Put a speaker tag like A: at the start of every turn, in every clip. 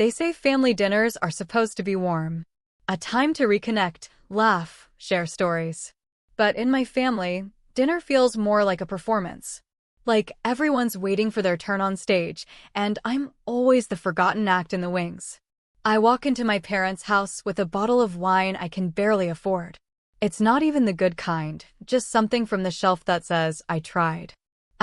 A: They say family dinners are supposed to be warm. A time to reconnect, laugh, share stories. But in my family, dinner feels more like a performance. Like everyone's waiting for their turn on stage, and I'm always the forgotten act in the wings. I walk into my parents' house with a bottle of wine I can barely afford. It's not even the good kind, just something from the shelf that says, I tried.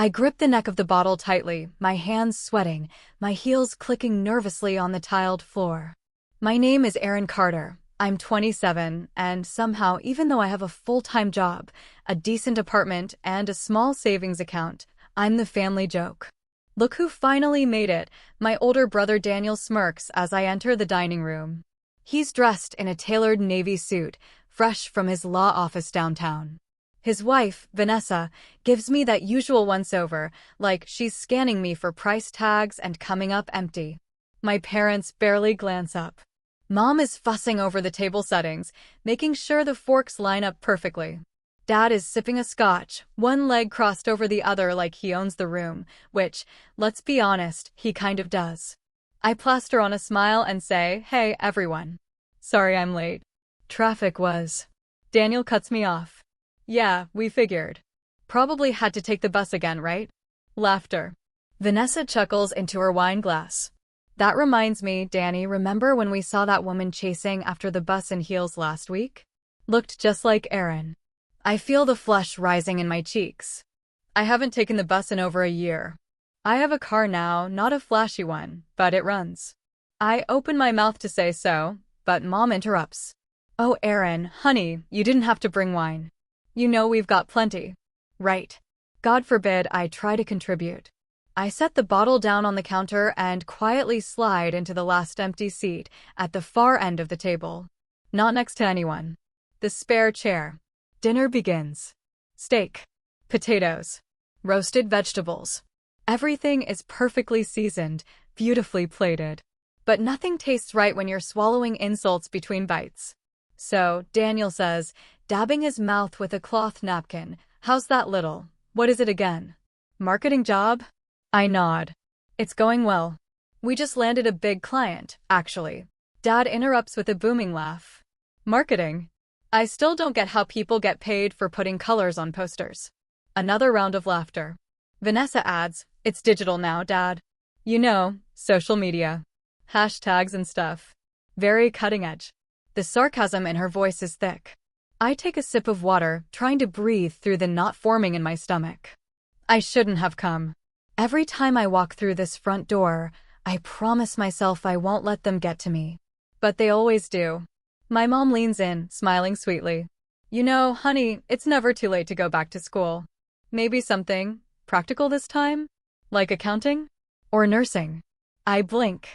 A: I grip the neck of the bottle tightly, my hands sweating, my heels clicking nervously on the tiled floor. My name is Erin Carter. I'm 27, and somehow, even though I have a full-time job, a decent apartment, and a small savings account, I'm the family joke. Look who finally made it, my older brother Daniel smirks as I enter the dining room. He's dressed in a tailored navy suit, fresh from his law office downtown. His wife, Vanessa, gives me that usual once-over, like she's scanning me for price tags and coming up empty. My parents barely glance up. Mom is fussing over the table settings, making sure the forks line up perfectly. Dad is sipping a scotch, one leg crossed over the other like he owns the room, which, let's be honest, he kind of does. I plaster on a smile and say, hey, everyone. Sorry I'm late. Traffic was. Daniel cuts me off. Yeah, we figured. Probably had to take the bus again, right? Laughter. Vanessa chuckles into her wine glass. That reminds me, Danny, remember when we saw that woman chasing after the bus in heels last week? Looked just like Erin. I feel the flush rising in my cheeks. I haven't taken the bus in over a year. I have a car now, not a flashy one, but it runs. I open my mouth to say so, but Mom interrupts. Oh, Erin, honey, you didn't have to bring wine. You know we've got plenty. Right. God forbid I try to contribute. I set the bottle down on the counter and quietly slide into the last empty seat at the far end of the table. Not next to anyone. The spare chair. Dinner begins. Steak, potatoes, roasted vegetables. Everything is perfectly seasoned, beautifully plated. But nothing tastes right when you're swallowing insults between bites. So, Daniel says, dabbing his mouth with a cloth napkin, how's that little? What is it again? Marketing job? I nod. It's going well. We just landed a big client, actually. Dad interrupts with a booming laugh. Marketing? I still don't get how people get paid for putting colors on posters. Another round of laughter. Vanessa adds, it's digital now, Dad. You know, social media. Hashtags and stuff. Very cutting edge. The sarcasm in her voice is thick. I take a sip of water, trying to breathe through the knot forming in my stomach. I shouldn't have come. Every time I walk through this front door, I promise myself I won't let them get to me. But they always do. My mom leans in, smiling sweetly. You know, honey, it's never too late to go back to school. Maybe something practical this time? Like accounting? Or nursing? I blink.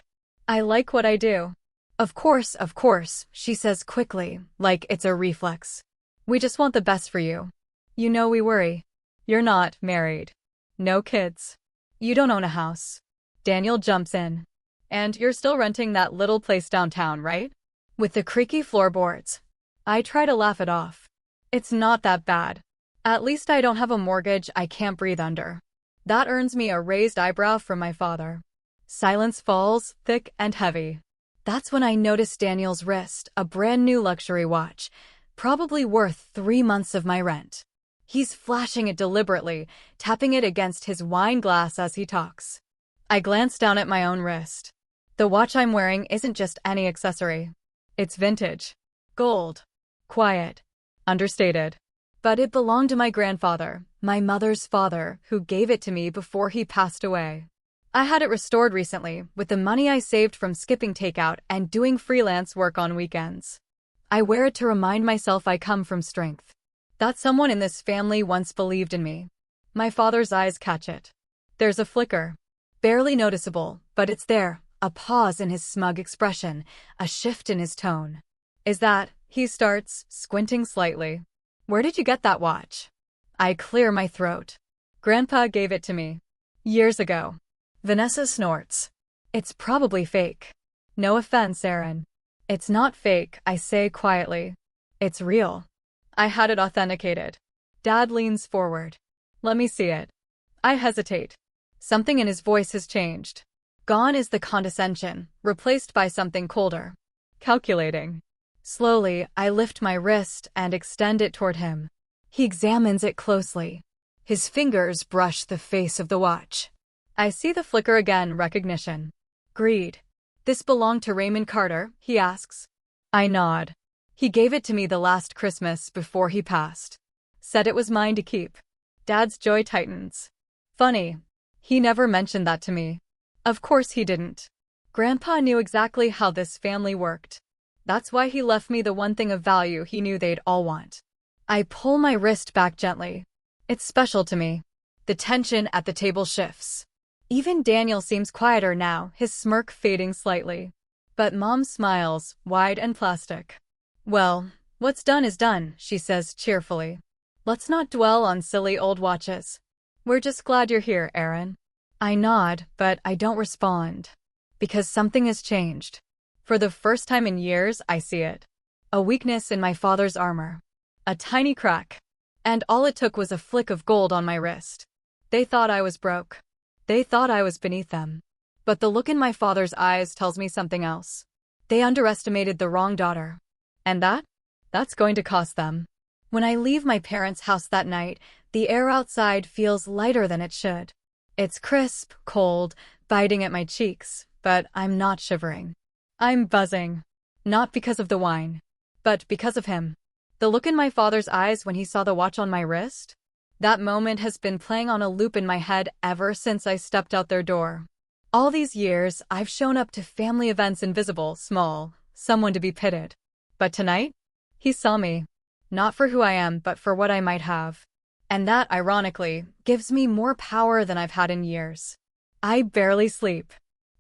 A: I like what I do. Of course, she says quickly, like it's a reflex. We just want the best for you. You know we worry. You're not married. No kids. You don't own a house. Daniel jumps in. And you're still renting that little place downtown, right? With the creaky floorboards. I try to laugh it off. It's not that bad. At least I don't have a mortgage I can't breathe under. That earns me a raised eyebrow from my father. Silence falls, thick and heavy. That's when I notice Daniel's wrist, a brand new luxury watch, probably worth 3 months of my rent. He's flashing it deliberately, tapping it against his wine glass as he talks. I glance down at my own wrist. The watch I'm wearing isn't just any accessory. It's vintage. Gold. Quiet. Understated. But it belonged to my grandfather, my mother's father, who gave it to me before he passed away. I had it restored recently, with the money I saved from skipping takeout and doing freelance work on weekends. I wear it to remind myself I come from strength. That someone in this family once believed in me. My father's eyes catch it. There's a flicker. Barely noticeable, but it's there. A pause in his smug expression, a shift in his tone. Is that, he starts, squinting slightly. Where did you get that watch? I clear my throat. Grandpa gave it to me. Years ago. Vanessa snorts. It's probably fake. No offense, Erin. It's not fake, I say quietly. It's real. I had it authenticated. Dad leans forward. Let me see it. I hesitate. Something in his voice has changed. Gone is the condescension, replaced by something colder. Calculating. Slowly, I lift my wrist and extend it toward him. He examines it closely. His fingers brush the face of the watch. I see the flicker again, recognition. Greed. This belonged to Raymond Carter, he asks. I nod. He gave it to me the last Christmas before he passed. Said it was mine to keep. Dad's joy tightens. Funny. He never mentioned that to me. Of course he didn't. Grandpa knew exactly how this family worked. That's why he left me the one thing of value he knew they'd all want. I pull my wrist back gently. It's special to me. The tension at the table shifts. Even Daniel seems quieter now, his smirk fading slightly. But Mom smiles, wide and plastic. Well, what's done is done, she says cheerfully. Let's not dwell on silly old watches. We're just glad you're here, Aaron. I nod, but I don't respond. Because something has changed. For the first time in years, I see it. A weakness in my father's armor. A tiny crack. And all it took was a flick of gold on my wrist. They thought I was broke. They thought I was beneath them. But the look in my father's eyes tells me something else. They underestimated the wrong daughter. And that's going to cost them. When I leave my parents' house that night, the air outside feels lighter than it should. It's crisp, cold, biting at my cheeks, but I'm not shivering. I'm buzzing. Not because of the wine, but because of him. The look in my father's eyes when he saw the watch on my wrist? That moment has been playing on a loop in my head ever since I stepped out their door. All these years, I've shown up to family events invisible, small, someone to be pitied. But tonight, he saw me. Not for who I am, but for what I might have. And that, ironically, gives me more power than I've had in years. I barely sleep.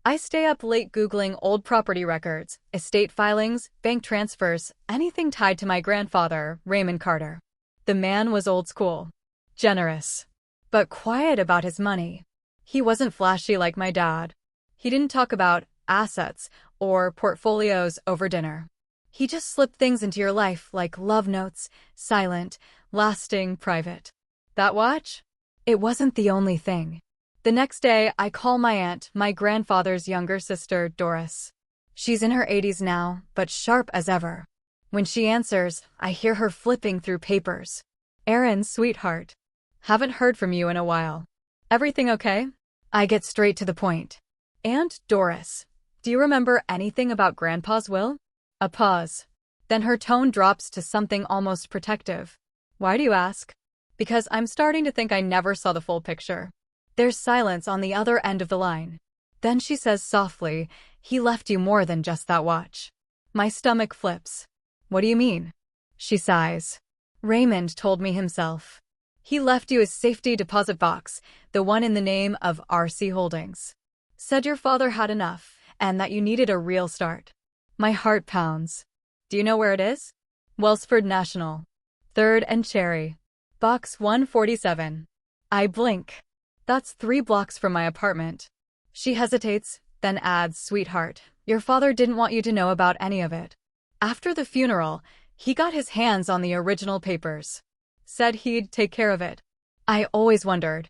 A: I stay up late Googling old property records, estate filings, bank transfers, anything tied to my grandfather, Raymond Carter. The man was old school. Generous. But quiet about his money. He wasn't flashy like my dad. He didn't talk about assets or portfolios over dinner. He just slipped things into your life like love notes, silent, lasting, private. That watch? It wasn't the only thing. The next day, I call my aunt, my grandfather's younger sister, Doris. She's in her 80s now, but sharp as ever. When she answers, I hear her flipping through papers. Aaron, sweetheart. Haven't heard from you in a while. Everything okay? I get straight to the point. Aunt Doris, do you remember anything about Grandpa's will? A pause. Then her tone drops to something almost protective. Why do you ask? Because I'm starting to think I never saw the full picture. There's silence on the other end of the line. Then she says softly, he left you more than just that watch. My stomach flips. What do you mean? She sighs. Raymond told me himself. He left you his safety deposit box, the one in the name of RC Holdings. Said your father had enough, and that you needed a real start. My heart pounds. Do you know where it is? Wellsford National. 3rd and Cherry. Box 147. I blink. That's 3 blocks from my apartment. She hesitates, then adds, sweetheart, your father didn't want you to know about any of it. After the funeral, he got his hands on the original papers. Said he'd take care of it. I always wondered.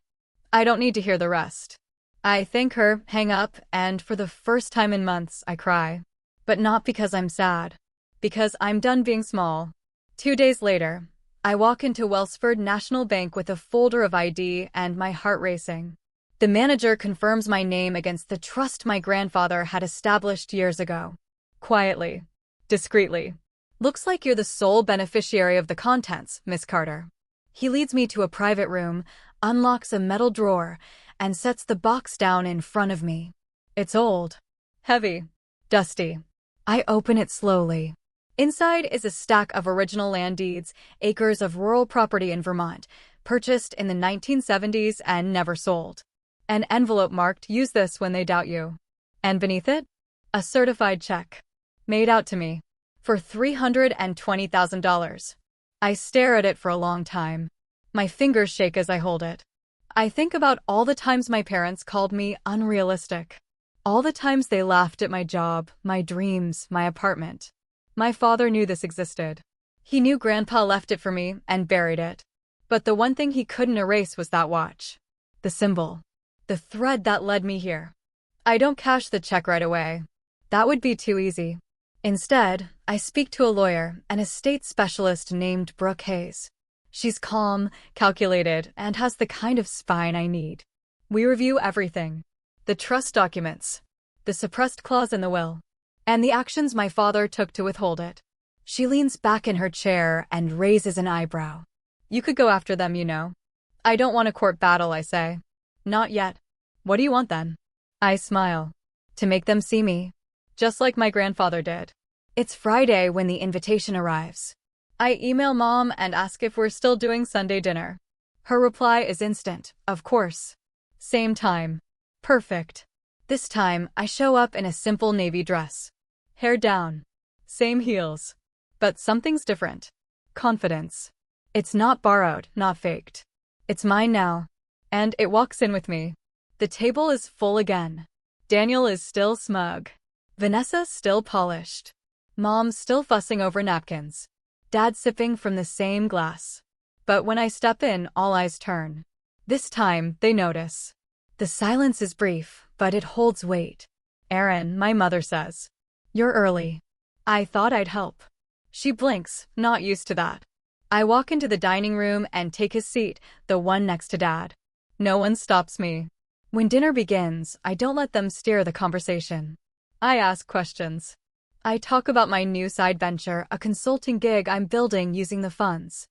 A: I don't need to hear the rest. I thank her, hang up, and for the first time in months, I cry. But not because I'm sad. Because I'm done being small. 2 days later, I walk into Wellsford National Bank with a folder of ID and my heart racing. The manager confirms my name against the trust my grandfather had established years ago. Quietly. Discreetly. Looks like you're the sole beneficiary of the contents, Miss Carter. He leads me to a private room, unlocks a metal drawer, and sets the box down in front of me. It's old. Heavy. Dusty. I open it slowly. Inside is a stack of original land deeds, acres of rural property in Vermont, purchased in the 1970s and never sold. An envelope marked, use this when they doubt you. And beneath it, a certified check. Made out to me. For $320,000. I stare at it for a long time. My fingers shake as I hold it. I think about all the times my parents called me unrealistic. All the times they laughed at my job, my dreams, my apartment. My father knew this existed. He knew Grandpa left it for me and buried it. But the one thing he couldn't erase was that watch. The symbol. The thread that led me here. I don't cash the check right away. That would be too easy. Instead, I speak to a lawyer, an estate specialist named Brooke Hayes. She's calm, calculated, and has the kind of spine I need. We review everything. The trust documents, the suppressed clause in the will, and the actions my father took to withhold it. She leans back in her chair and raises an eyebrow. You could go after them, you know. I don't want a court battle, I say. Not yet. What do you want then? I smile. To make them see me. Just like my grandfather did. It's Friday when the invitation arrives. I email Mom and ask if we're still doing Sunday dinner. Her reply is instant, of course. Same time. Perfect. This time, I show up in a simple navy dress. Hair down. Same heels. But something's different. Confidence. It's not borrowed, not faked. It's mine now. And it walks in with me. The table is full again. Daniel is still smug. Vanessa still polished. Mom still fussing over napkins. Dad sipping from the same glass. But when I step in, all eyes turn. This time, they notice. The silence is brief, but it holds weight. Erin, my mother says. You're early. I thought I'd help. She blinks, not used to that. I walk into the dining room and take his seat, the one next to Dad. No one stops me. When dinner begins, I don't let them steer the conversation. I ask questions. I talk about my new side venture, a consulting gig I'm building using the funds.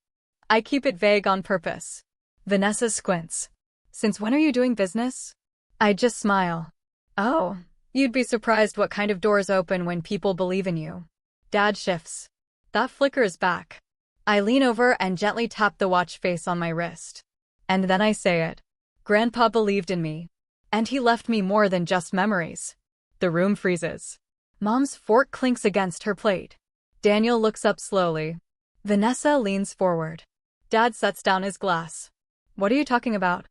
A: I keep it vague on purpose. Vanessa squints. Since when are you doing business? I just smile. Oh, you'd be surprised what kind of doors open when people believe in you. Dad shifts. That flickers back. I lean over and gently tap the watch face on my wrist. And then I say it. Grandpa believed in me. And he left me more than just memories. The room freezes. Mom's fork clinks against her plate. Daniel looks up slowly. Vanessa leans forward. Dad sets down his glass. What are you talking about?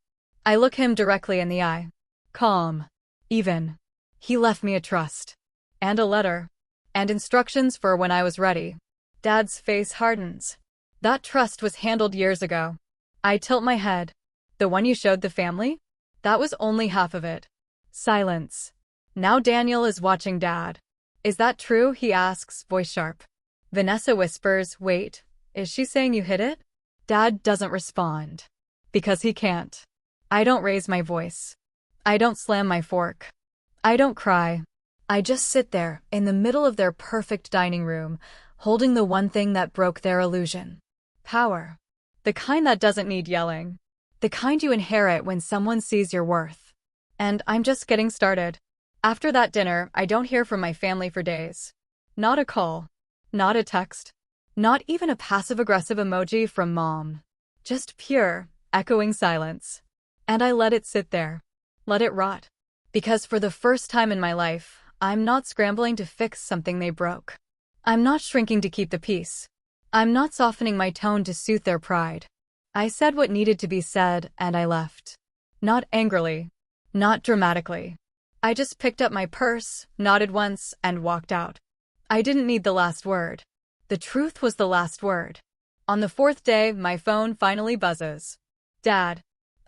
A: I look him directly in the eye. Calm. Even. He left me a trust. And a letter. And instructions for when I was ready. Dad's face hardens. That trust was handled years ago. I tilt my head. The one you showed the family? That was only half of it. Silence. Now Daniel is watching Dad. Is that true? He asks, voice sharp. Vanessa whispers, wait, is she saying you hid it? Dad doesn't respond. Because he can't. I don't raise my voice. I don't slam my fork. I don't cry. I just sit there, in the middle of their perfect dining room, holding the one thing that broke their illusion. Power. The kind that doesn't need yelling. The kind you inherit when someone sees your worth. And I'm just getting started. After that dinner, I don't hear from my family for days. Not a call. Not a text. Not even a passive-aggressive emoji from Mom. Just pure, echoing silence. And I let it sit there. Let it rot. Because for the first time in my life, I'm not scrambling to fix something they broke. I'm not shrinking to keep the peace. I'm not softening my tone to suit their pride. I said what needed to be said, and I left. Not angrily. Not dramatically. I just picked up my purse, nodded once, and walked out. I didn't need the last word. The truth was the last word. On the fourth day, my phone finally buzzes. Dad.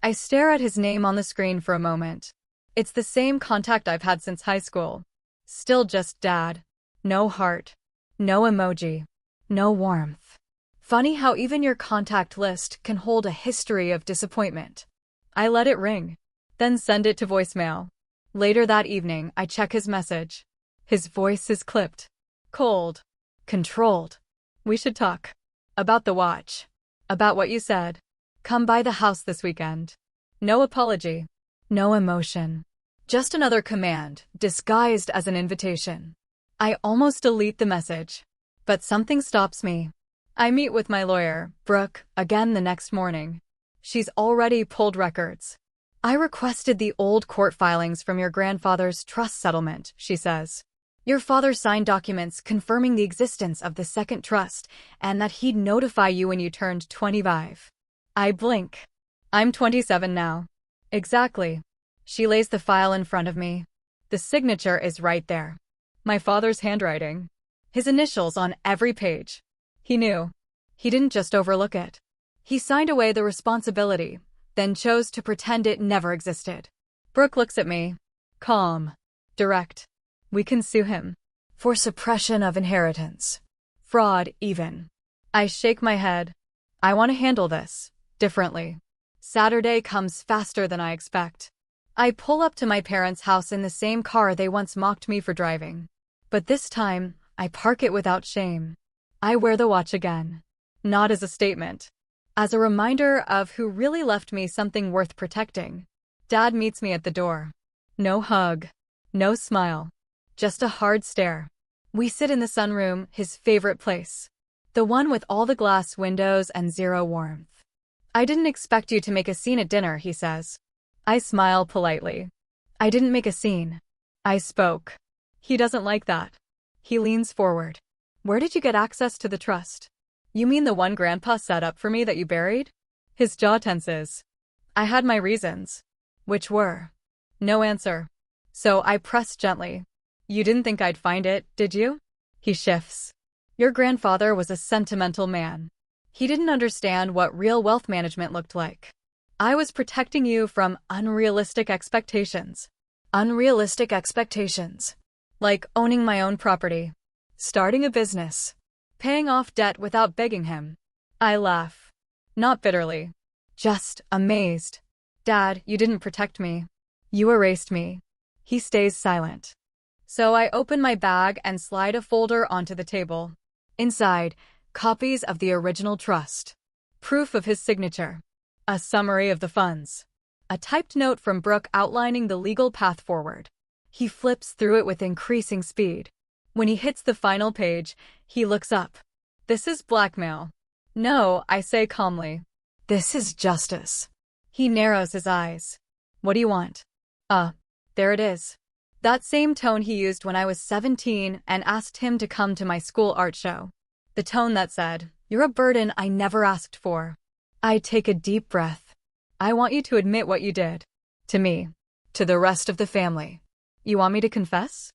A: I stare at his name on the screen for a moment. It's the same contact I've had since high school. Still just Dad. No heart. No emoji. No warmth. Funny how even your contact list can hold a history of disappointment. I let it ring. Then send it to voicemail. Later that evening, I check his message. His voice is clipped. Cold. Controlled. We should talk. About the watch. About what you said. Come by the house this weekend. No apology. No emotion. Just another command, disguised as an invitation. I almost delete the message. But something stops me. I meet with my lawyer, Brooke, again the next morning. She's already pulled records. I requested the old court filings from your grandfather's trust settlement, she says. Your father signed documents confirming the existence of the second trust and that he'd notify you when you turned 25. I blink. I'm 27 now. Exactly. She lays the file in front of me. The signature is right there. My father's handwriting. His initials on every page. He knew. He didn't just overlook it. He signed away the responsibility, then chose to pretend it never existed. Brooke looks at me. Calm. Direct. We can sue him. For suppression of inheritance. Fraud, even. I shake my head. I want to handle this differently. Saturday comes faster than I expect. I pull up to my parents' house in the same car they once mocked me for driving. But this time, I park it without shame. I wear the watch again. Not as a statement. As a reminder of who really left me something worth protecting. Dad meets me at the door. No hug. No smile. Just a hard stare. We sit in the sunroom, his favorite place. The one with all the glass windows and zero warmth. I didn't expect you to make a scene at dinner, he says. I smile politely. I didn't make a scene. I spoke. He doesn't like that. He leans forward. Where did you get access to the trust? You mean the one Grandpa set up for me that you buried? His jaw tenses. I had my reasons. Which were? No answer. So I press gently. You didn't think I'd find it, did you? He shifts. Your grandfather was a sentimental man. He didn't understand what real wealth management looked like. I was protecting you from unrealistic expectations. Unrealistic expectations. Like owning my own property. Starting a business. Paying off debt without begging him. I laugh. Not bitterly. Just amazed. Dad, you didn't protect me. You erased me. He stays silent. So I open my bag and slide a folder onto the table. Inside, copies of the original trust. Proof of his signature. A summary of the funds. A typed note from Brooke outlining the legal path forward. He flips through it with increasing speed. When he hits the final page, he looks up. This is blackmail. No, I say calmly. This is justice. He narrows his eyes. What do you want? There it is. That same tone he used when I was 17 and asked him to come to my school art show. The tone that said, you're a burden I never asked for. I take a deep breath. I want you to admit what you did. To me. To the rest of the family. You want me to confess?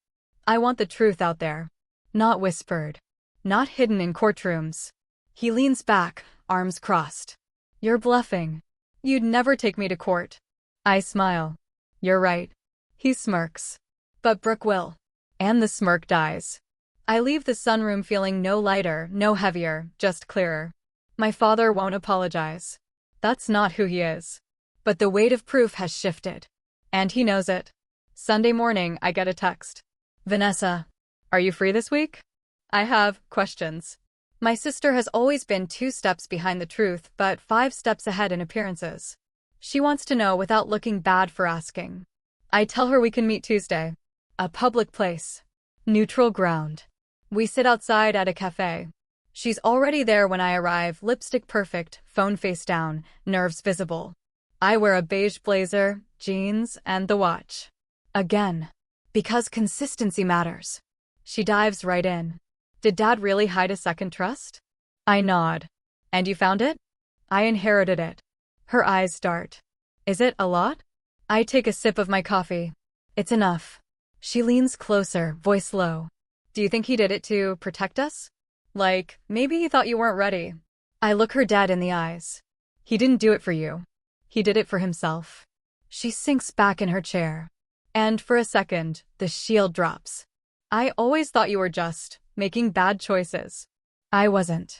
A: I want the truth out there. Not whispered. Not hidden in courtrooms. He leans back, arms crossed. You're bluffing. You'd never take me to court. I smile. You're right. He smirks. But Brooke will. And the smirk dies. I leave the sunroom feeling no lighter, no heavier, just clearer. My father won't apologize. That's not who he is. But the weight of proof has shifted. And he knows it. Sunday morning, I get a text. Vanessa, are you free this week? I have questions. My sister has always been 2 steps behind the truth, but 5 steps ahead in appearances. She wants to know without looking bad for asking. I tell her we can meet Tuesday. A public place. Neutral ground. We sit outside at a cafe. She's already there when I arrive, lipstick perfect, phone face down, nerves visible. I wear a beige blazer, jeans, and the watch. Again. Because consistency matters. She dives right in. Did Dad really hide a second trust? I nod. And you found it? I inherited it. Her eyes dart. Is it a lot? I take a sip of my coffee. It's enough. She leans closer, voice low. Do you think he did it to protect us? Like, maybe he thought you weren't ready. I look her dead in the eyes. He didn't do it for you. He did it for himself. She sinks back in her chair. And for a second, the shield drops. I always thought you were just making bad choices. I wasn't.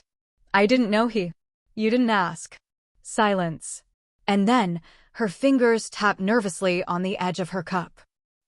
A: I didn't know he. You didn't ask. Silence. And then, her fingers tap nervously on the edge of her cup.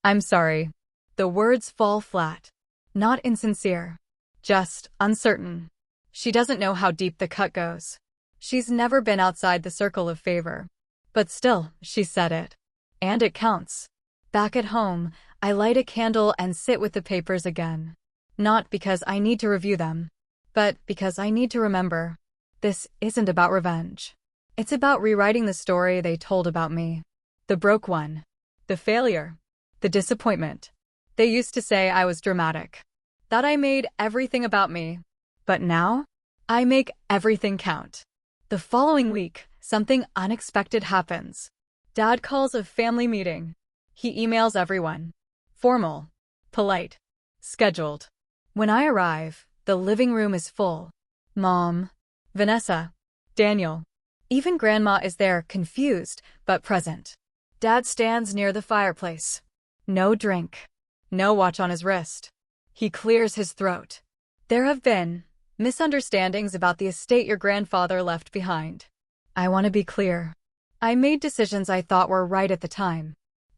A: I'm sorry. The words fall flat. Not insincere. Just uncertain. She doesn't know how deep the cut goes. She's never been outside the circle of favor. But still, she said it. And it counts. Back at home, I light a candle and sit with the papers again. Not because I need to review them, but because I need to remember. This isn't about revenge. It's about rewriting the story they told about me. The broke one. The failure. The disappointment. They used to say I was dramatic. That I made everything about me. But now, I make everything count. The following week, something unexpected happens. Dad calls a family meeting. He emails everyone. Formal. Polite. Scheduled. When I arrive, the living room is full. Mom. Vanessa. Daniel. Even Grandma is there, confused, but present. Dad stands near the fireplace. No drink. No watch on his wrist. He clears his throat. There have been misunderstandings about the estate your grandfather left behind. I want to be clear. I made decisions I thought were right at the time.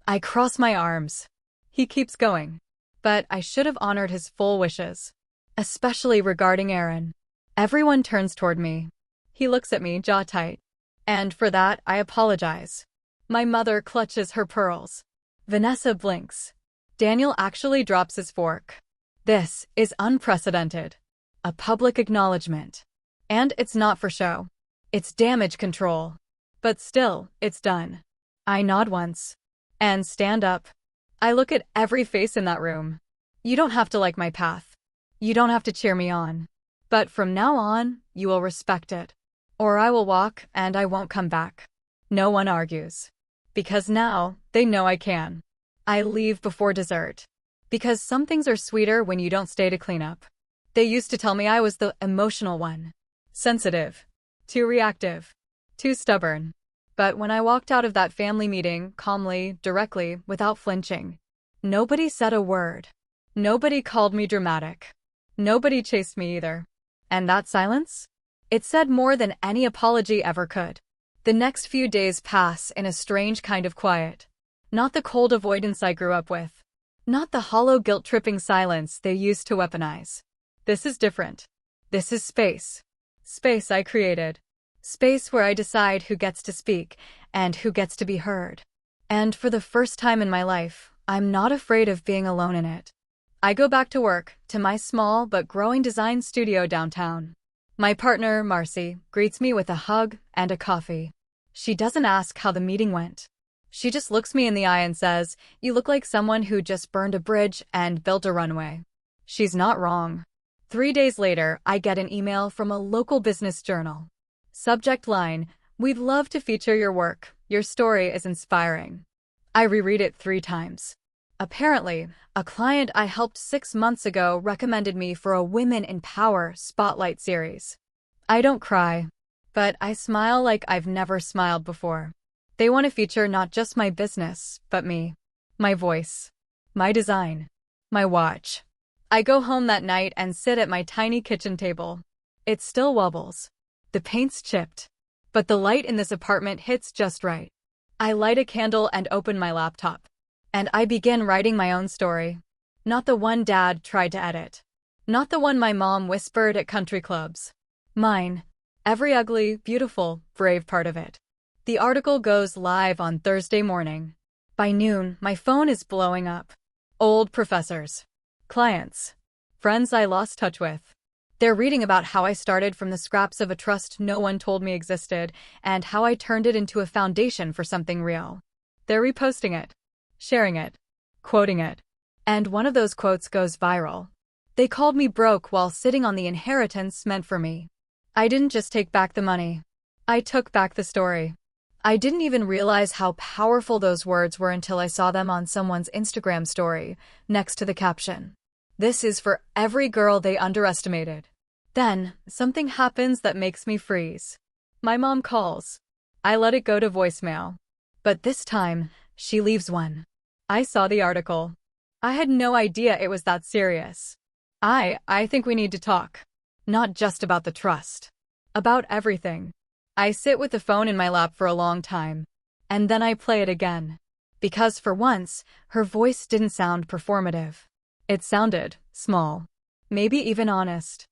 A: I cross my arms. He keeps going. But I should have honored his full wishes. Especially regarding Aaron. Everyone turns toward me. He looks at me, jaw tight. And for that, I apologize. My mother clutches her pearls. Vanessa blinks. Daniel actually drops his fork. This is unprecedented. A public acknowledgement. And it's not for show. It's damage control. But still, it's done. I nod once. And stand up. I look at every face in that room. You don't have to like my path. You don't have to cheer me on. But from now on, you will respect it. Or I will walk and I won't come back. No one argues. Because now, they know I can. I leave before dessert. Because some things are sweeter when you don't stay to clean up. They used to tell me I was the emotional one. Sensitive. Too reactive. Too stubborn. But when I walked out of that family meeting, calmly, directly, without flinching, nobody said a word. Nobody called me dramatic. Nobody chased me either. And that silence? It said more than any apology ever could. The next few days pass in a strange kind of quiet. Not the cold avoidance I grew up with. Not the hollow guilt-tripping silence they used to weaponize. This is different. This is space. Space I created. Space where I decide who gets to speak and who gets to be heard. And for the first time in my life, I'm not afraid of being alone in it. I go back to work, to my small but growing design studio downtown. My partner, Marcy, greets me with a hug and a coffee. She doesn't ask how the meeting went. She just looks me in the eye and says, "You look like someone who just burned a bridge and built a runway." She's not wrong. 3 days later, I get an email from a local business journal. Subject line, "We'd love to feature your work. Your story is inspiring." I reread it 3 times. Apparently, a client I helped 6 months ago recommended me for a Women in Power spotlight series. I don't cry, but I smile like I've never smiled before. They want to feature not just my business, but me. My voice. My design. My watch. I go home that night and sit at my tiny kitchen table. It still wobbles. The paint's chipped. But the light in this apartment hits just right. I light a candle and open my laptop. And I begin writing my own story. Not the one Dad tried to edit. Not the one my mom whispered at country clubs. Mine. Every ugly, beautiful, brave part of it. The article goes live on Thursday morning. By noon, my phone is blowing up. Old professors. Clients. Friends I lost touch with. They're reading about how I started from the scraps of a trust no one told me existed, and how I turned it into a foundation for something real. They're reposting it. Sharing it. Quoting it. And one of those quotes goes viral. They called me broke while sitting on the inheritance meant for me. I didn't just take back the money. I took back the story. I didn't even realize how powerful those words were until I saw them on someone's Instagram story, next to the caption. "This is for every girl they underestimated." Then, something happens that makes me freeze. My mom calls. I let it go to voicemail. But this time, she leaves one. I saw the article. I had no idea it was that serious. I think we need to talk. Not just about the trust. About everything. I sit with the phone in my lap for a long time. And then I play it again. Because for once, her voice didn't sound performative. It sounded small. Maybe even honest.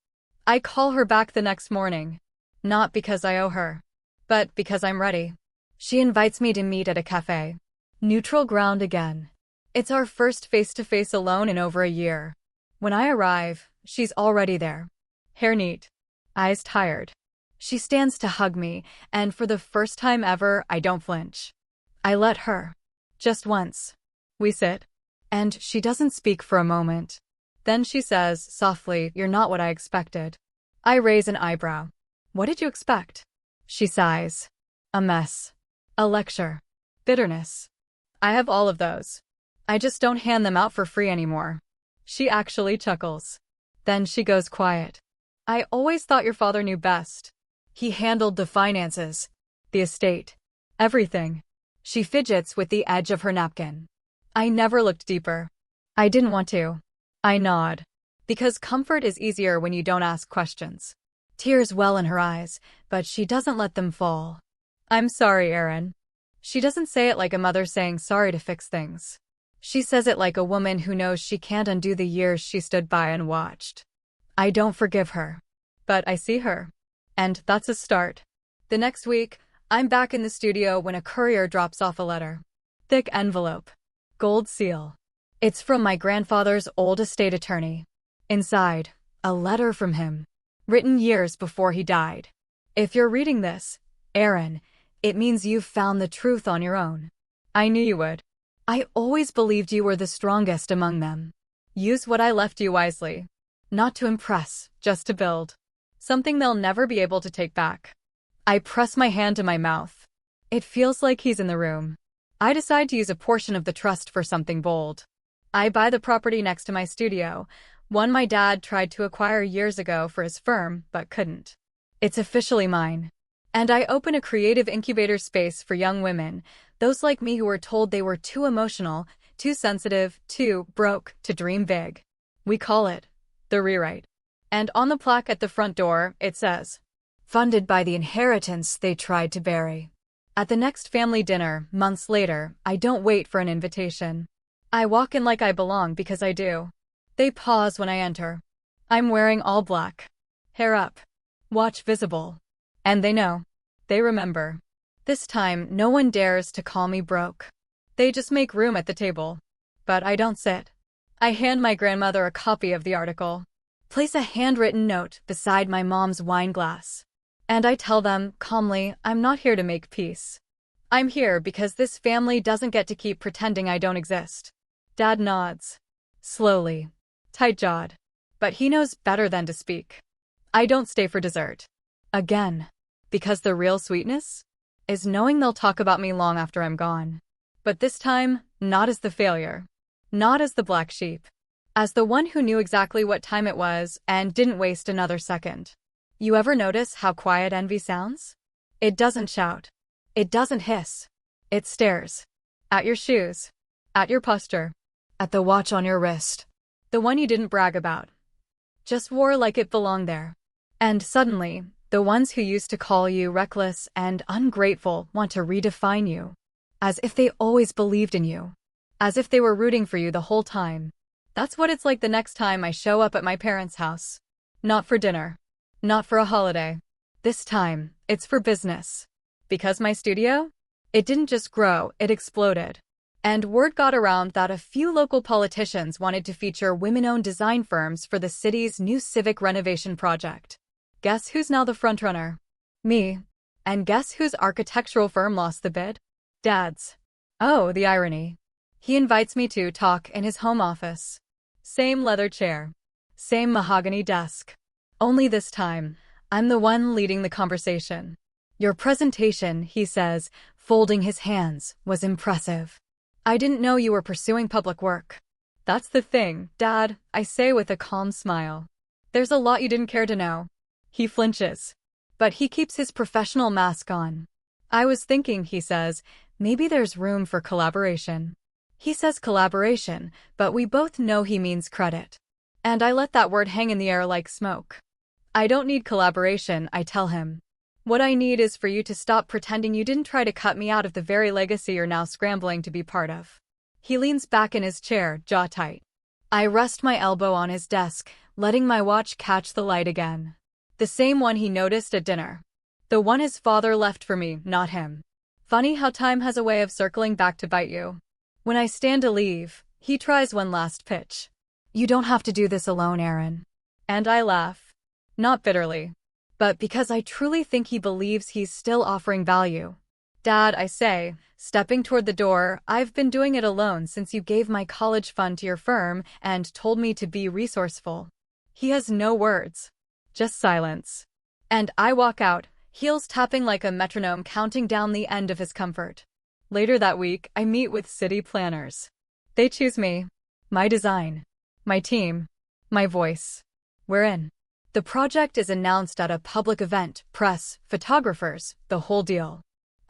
A: I call her back the next morning. Not because I owe her. But because I'm ready. She invites me to meet at a cafe. Neutral ground again. It's our first face-to-face alone in over a year. When I arrive, she's already there. Hair neat. Eyes tired. She stands to hug me, and for the first time ever, I don't flinch. I let her. Just once. We sit. And she doesn't speak for a moment. Then she says, softly, "You're not what I expected." I raise an eyebrow. "What did you expect?" She sighs. "A mess. A lecture. Bitterness. I have all of those. I just don't hand them out for free anymore." She actually chuckles. Then she goes quiet. "I always thought your father knew best. He handled the finances, the estate, everything." She fidgets with the edge of her napkin. I never looked deeper. I didn't want to. I nod. Because comfort is easier when you don't ask questions. Tears well in her eyes, but she doesn't let them fall. I'm sorry, Erin. She doesn't say it like a mother saying sorry to fix things. She says it like a woman who knows she can't undo the years she stood by and watched. I don't forgive her. But I see her. And that's a start. The next week, I'm back in the studio when a courier drops off a letter. Thick envelope. Gold seal. It's from my grandfather's old estate attorney. Inside, a letter from him. Written years before he died. If you're reading this, Erin, it means you've found the truth on your own. I knew you would. I always believed you were the strongest among them. Use what I left you wisely. Not to impress, just to build. Something they'll never be able to take back. I press my hand to my mouth. It feels like he's in the room. I decide to use a portion of the trust for something bold. I buy the property next to my studio, one my dad tried to acquire years ago for his firm, but couldn't. It's officially mine. And I open a creative incubator space for young women, those like me who were told they were too emotional, too sensitive, too broke to dream big. We call it The Rewrite. And on the plaque at the front door, it says, funded by the inheritance they tried to bury. At the next family dinner, months later, I don't wait for an invitation. I walk in like I belong because I do. They pause when I enter. I'm wearing all black. Hair up. Watch visible. And they know. They remember. This time, no one dares to call me broke. They just make room at the table. But I don't sit. I hand my grandmother a copy of the article. Place a handwritten note beside my mom's wine glass. And I tell them, calmly, I'm not here to make peace. I'm here because this family doesn't get to keep pretending I don't exist. Dad nods. Slowly. Tight-jawed. But he knows better than to speak. I don't stay for dessert. Again. Because the real sweetness is knowing they'll talk about me long after I'm gone. But this time, not as the failure. Not as the black sheep. As the one who knew exactly what time it was and didn't waste another second. You ever notice how quiet envy sounds? It doesn't shout. It doesn't hiss. It stares. At your shoes. At your posture. At the watch on your wrist. The one you didn't brag about. Just wore like it belonged there. And suddenly, the ones who used to call you reckless and ungrateful want to redefine you. As if they always believed in you. As if they were rooting for you the whole time. That's what it's like the next time I show up at my parents' house. Not for dinner. Not for a holiday. This time, it's for business. Because my studio? It didn't just grow, it exploded. And word got around that a few local politicians wanted to feature women-owned design firms for the city's new civic renovation project. Guess who's now the frontrunner? Me. And guess whose architectural firm lost the bid? Dad's. Oh, the irony. He invites me to talk in his home office. Same leather chair. Same mahogany desk. Only this time, I'm the one leading the conversation. Your presentation, he says, folding his hands, was impressive. I didn't know you were pursuing public work. That's the thing, Dad, I say with a calm smile. There's a lot you didn't care to know. He flinches. But he keeps his professional mask on. I was thinking, he says, maybe there's room for collaboration. He says collaboration, but we both know he means credit. And I let that word hang in the air like smoke. I don't need collaboration, I tell him. What I need is for you to stop pretending you didn't try to cut me out of the very legacy you're now scrambling to be part of. He leans back in his chair, jaw tight. I rest my elbow on his desk, letting my watch catch the light again. The same one he noticed at dinner. The one his father left for me, not him. Funny how time has a way of circling back to bite you. When I stand to leave, he tries one last pitch. You don't have to do this alone, Erin. And I laugh. Not bitterly. But because I truly think he believes he's still offering value. Dad, I say, stepping toward the door, I've been doing it alone since you gave my college fund to your firm and told me to be resourceful. He has no words. Just silence. And I walk out, heels tapping like a metronome counting down the end of his comfort. Later that week, I meet with city planners. They choose me. My design. My team. My voice. We're in. The project is announced at a public event, press, photographers, the whole deal.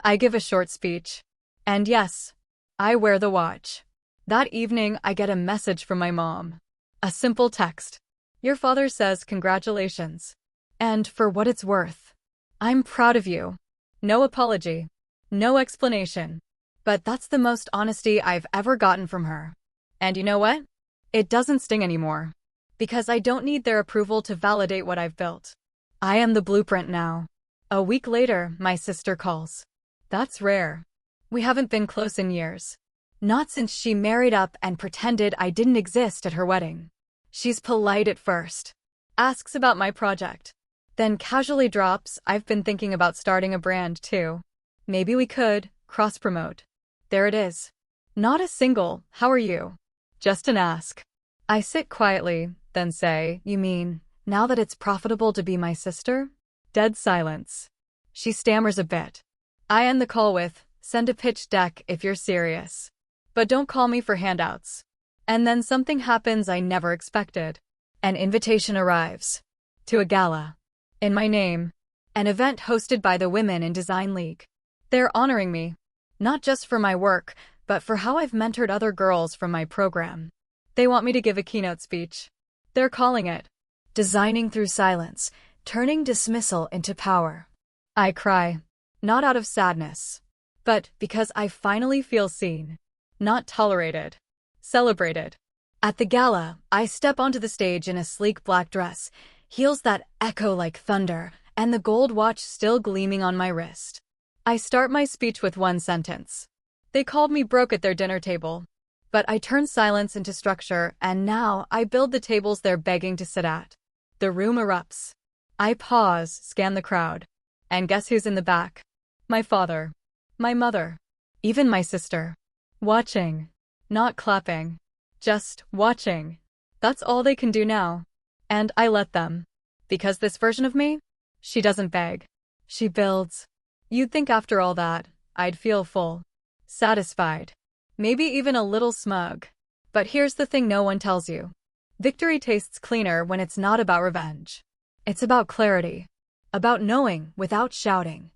A: I give a short speech. And yes, I wear the watch. That evening, I get a message from my mom. A simple text. Your father says congratulations. And for what it's worth, I'm proud of you. No apology. No explanation. But that's the most honesty I've ever gotten from her. And you know what? It doesn't sting anymore. Because I don't need their approval to validate what I've built. I am the blueprint now. A week later, my sister calls. That's rare. We haven't been close in years. Not since she married up and pretended I didn't exist at her wedding. She's polite at first. Asks about my project. Then casually drops, I've been thinking about starting a brand too. Maybe we could cross-promote. There it is. Not a single, how are you? Just an ask. I sit quietly, then say, you mean, now that it's profitable to be my sister? Dead silence. She stammers a bit. I end the call with, send a pitch deck if you're serious. But don't call me for handouts. And then something happens I never expected. An invitation arrives. To a gala. In my name. An event hosted by the Women in Design League. They're honoring me. Not just for my work, but for how I've mentored other girls from my program. They want me to give a keynote speech. They're calling it Designing Through Silence, Turning Dismissal into Power. I cry. Not out of sadness. But because I finally feel seen. Not tolerated. Celebrated. At the gala, I step onto the stage in a sleek black dress, heels that echo like thunder, and the gold watch still gleaming on my wrist. I start my speech with one sentence. They called me broke at their dinner table. But I turn silence into structure, and now I build the tables they're begging to sit at. The room erupts. I pause, scan the crowd. And guess who's in the back? My father. My mother. Even my sister. Watching. Not clapping. Just watching. That's all they can do now. And I let them. Because this version of me? She doesn't beg. She builds. You'd think after all that, I'd feel full. Satisfied. Maybe even a little smug. But here's the thing no one tells you. Victory tastes cleaner when it's not about revenge. It's about clarity. About knowing, without shouting,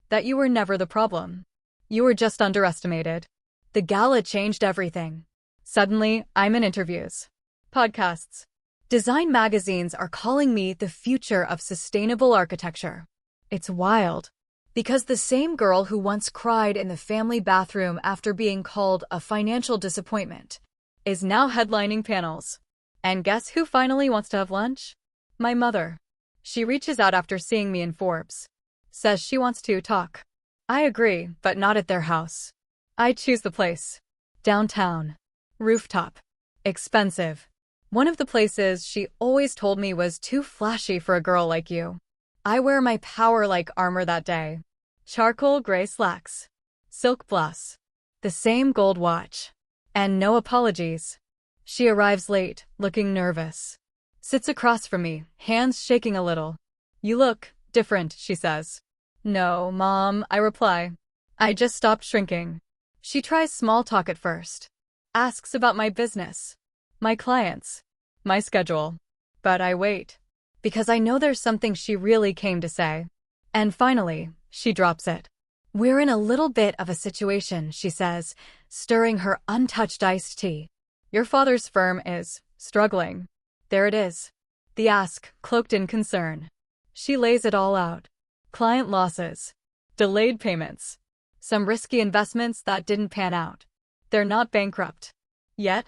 A: that you were never the problem. You were just underestimated. The gala changed everything. Suddenly, I'm in interviews. Podcasts. Design magazines are calling me the future of sustainable architecture. It's wild. Because the same girl who once cried in the family bathroom after being called a financial disappointment is now headlining panels. And guess who finally wants to have lunch? My mother. She reaches out after seeing me in Forbes. Says she wants to talk. I agree, but not at their house. I choose the place. Downtown. Rooftop. Expensive. One of the places she always told me was too flashy for a girl like you. I wear my power like armor that day. Charcoal gray slacks. Silk blouse. The same gold watch. And no apologies. She arrives late, looking nervous. Sits across from me, hands shaking a little. You look different, she says. No, Mom, I reply. I just stopped shrinking. She tries small talk at first. Asks about my business. My clients. My schedule. But I wait. Because I know there's something she really came to say. And finally, she drops it. We're in a little bit of a situation, she says, stirring her untouched iced tea. Your father's firm is struggling. There it is. The ask, cloaked in concern. She lays it all out. Client losses. Delayed payments. Some risky investments that didn't pan out. They're not bankrupt. Yet.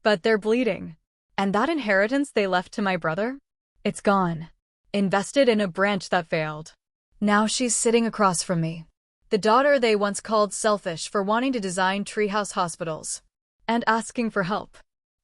A: But they're bleeding. And that inheritance they left to my brother? It's gone. Invested in a branch that failed. Now she's sitting across from me. The daughter they once called selfish for wanting to design treehouse hospitals. And asking for help.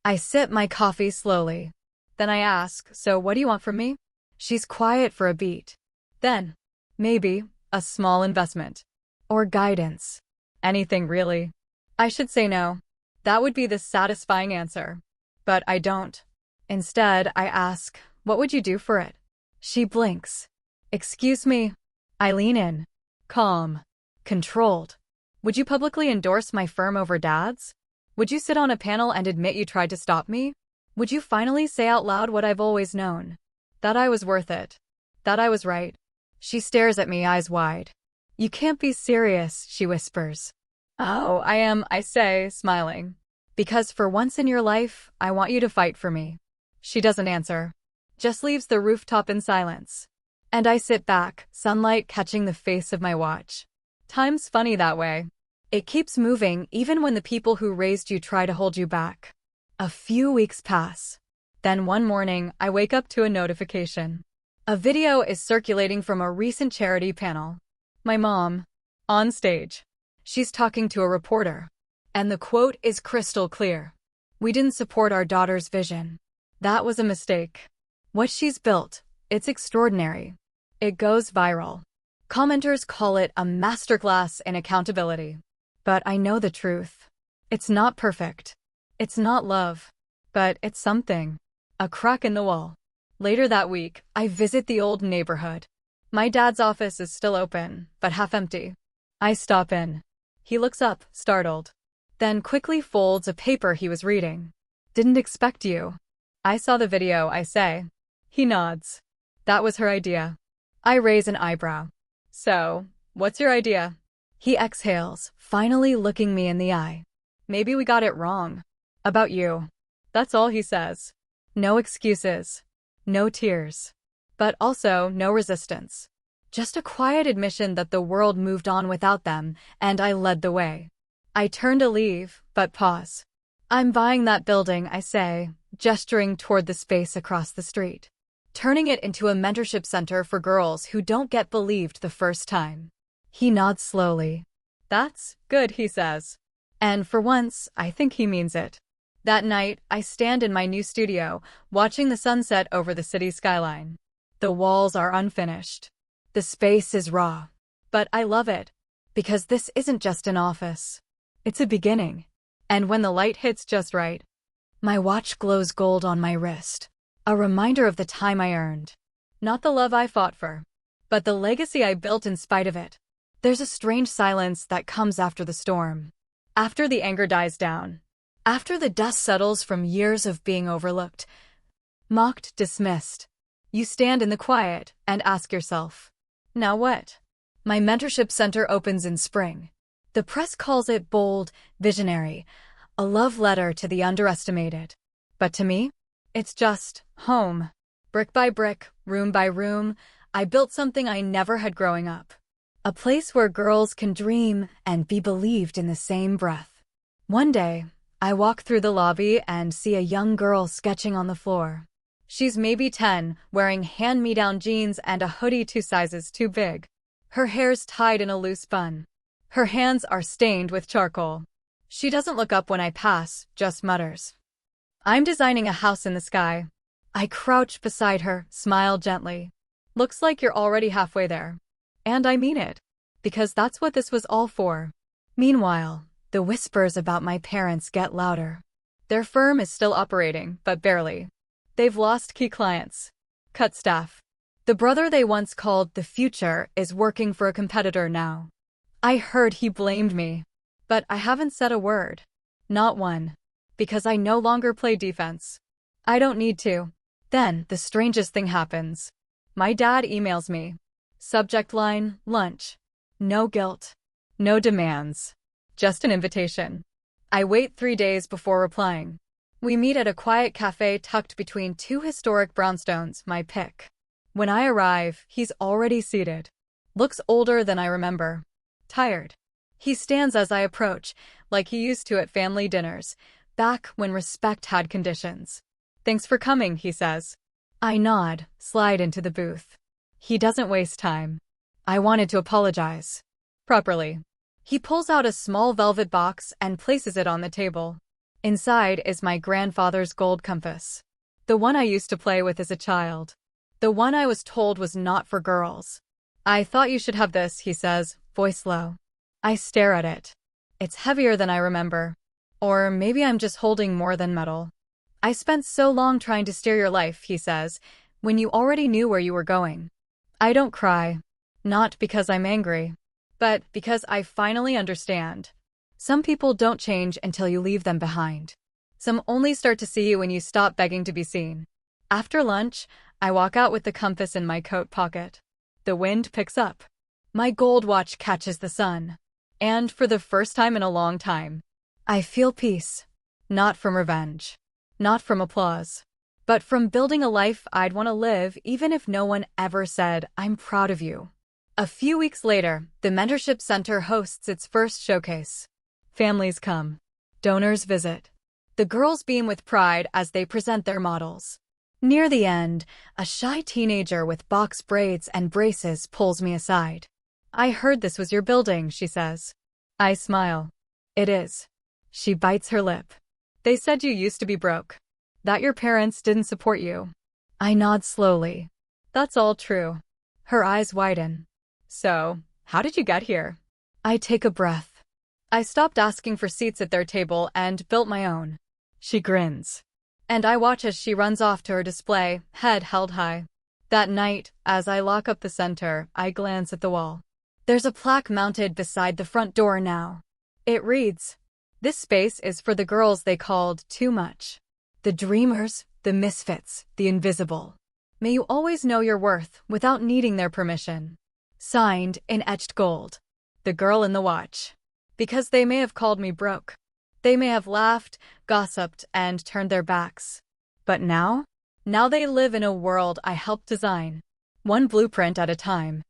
A: I sip my coffee slowly. Then I ask, so what do you want from me? She's quiet for a beat. Then, maybe, a small investment. Or guidance. Anything really. I should say no. That would be the satisfying answer. But I don't. Instead, I ask, what would you do for it? She blinks. Excuse me. I lean in. Calm. Controlled. Would you publicly endorse my firm over Dad's? Would you sit on a panel and admit you tried to stop me? Would you finally say out loud what I've always known? That I was worth it. That I was right. She stares at me, eyes wide. You can't be serious, she whispers. Oh, I am, I say, smiling. Because for once in your life, I want you to fight for me. She doesn't answer. Just leaves the rooftop in silence. And I sit back, sunlight catching the face of my watch. Time's funny that way. It keeps moving even when the people who raised you try to hold you back. A few weeks pass. Then one morning, I wake up to a notification. A video is circulating from a recent charity panel. My mom, on stage. She's talking to a reporter. And the quote is crystal clear. "We didn't support our daughter's vision. That was a mistake. What she's built, it's extraordinary." It goes viral. Commenters call it a masterclass in accountability. But I know the truth. It's not perfect. It's not love. But it's something. A crack in the wall. Later that week, I visit the old neighborhood. My dad's office is still open, but half empty. I stop in. He looks up, startled. Then quickly folds a paper he was reading. "Didn't expect you." "I saw the video," I say. He nods. "That was her idea." I raise an eyebrow. "So, what's your idea?" He exhales, finally looking me in the eye. "Maybe we got it wrong. About you." That's all he says. No excuses. No tears. But also no resistance. Just a quiet admission that the world moved on without them, and I led the way. I turn to leave, but pause. "I'm buying that building," I say, gesturing toward the space across the street. Turning it into a mentorship center for girls who don't get believed the first time. He nods slowly. "That's good," he says. And for once, I think he means it. That night, I stand in my new studio, watching the sunset over the city skyline. The walls are unfinished. The space is raw. But I love it. Because this isn't just an office. It's a beginning. And when the light hits just right, my watch glows gold on my wrist. A reminder of the time I earned. Not the love I fought for, but the legacy I built in spite of it. There's a strange silence that comes after the storm. After the anger dies down. After the dust settles from years of being overlooked. Mocked, dismissed. You stand in the quiet and ask yourself, now what? My mentorship center opens in spring. The press calls it bold, visionary, a love letter to the underestimated. But to me, it's just home. Brick by brick, room by room, I built something I never had growing up. A place where girls can dream and be believed in the same breath. One day, I walk through the lobby and see a young girl sketching on the floor. She's maybe 10, wearing hand-me-down jeans and a hoodie 2 sizes too big. Her hair's tied in a loose bun. Her hands are stained with charcoal. She doesn't look up when I pass, just mutters, "I'm designing a house in the sky." I crouch beside her, smile gently. "Looks like you're already halfway there." And I mean it. Because that's what this was all for. Meanwhile, the whispers about my parents get louder. Their firm is still operating, but barely. They've lost key clients. Cut staff. The brother they once called the future is working for a competitor now. I heard he blamed me. But I haven't said a word. Not one. Because I no longer play defense. I don't need to. Then, the strangest thing happens. My dad emails me. Subject line, lunch. No guilt. No demands. Just an invitation. I wait 3 days before replying. We meet at a quiet cafe tucked between 2 historic brownstones, my pick. When I arrive, he's already seated. Looks older than I remember. Tired. He stands as I approach, like he used to at family dinners, back when respect had conditions. "Thanks for coming," he says. I nod, slide into the booth. He doesn't waste time. I wanted to apologize. Properly. He pulls out a small velvet box and places it on the table. Inside is my grandfather's gold compass. The one I used to play with as a child. The one I was told was not for girls. "I thought you should have this," he says, voice low. I stare at it. It's heavier than I remember. Or maybe I'm just holding more than metal. "I spent so long trying to steer your life," he says, "when you already knew where you were going." I don't cry. Not because I'm angry. But because I finally understand. Some people don't change until you leave them behind. Some only start to see you when you stop begging to be seen. After lunch, I walk out with the compass in my coat pocket. The wind picks up. My gold watch catches the sun. And for the first time in a long time, I feel peace. Not from revenge. Not from applause. But from building a life I'd want to live even if no one ever said, "I'm proud of you." A few weeks later, the Mentorship Center hosts its first showcase. Families come. Donors visit. The girls beam with pride as they present their models. Near the end, a shy teenager with box braids and braces pulls me aside. "I heard this was your building," she says. I smile. "It is." She bites her lip. "They said you used to be broke. That your parents didn't support you." I nod slowly. "That's all true." Her eyes widen. "So, how did you get here?" I take a breath. "I stopped asking for seats at their table and built my own." She grins. And I watch as she runs off to her display, head held high. That night, as I lock up the center, I glance at the wall. There's a plaque mounted beside the front door now. It reads, "This space is for the girls they called too much. The dreamers, the misfits, the invisible. May you always know your worth without needing their permission." Signed in etched gold. The girl in the watch. Because they may have called me broke. They may have laughed, gossiped, and turned their backs. But now? Now they live in a world I helped design. One blueprint at a time.